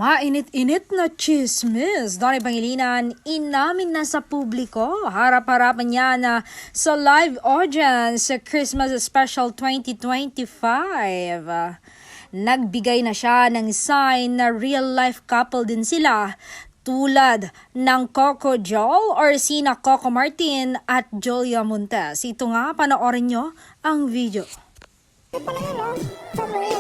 Mainit-init na chismis. Donnie Pangilinan, inamin na sa publiko. Harap-harapan niya na sa live audience sa Christmas Special 2025. Nagbigay na siya ng sign na real-life couple din sila. Tulad ng Coco Joel or sina Coco Martin at Julia Montes. Ito nga, panoorin nyo ang video. Pala yan, oh. Sabi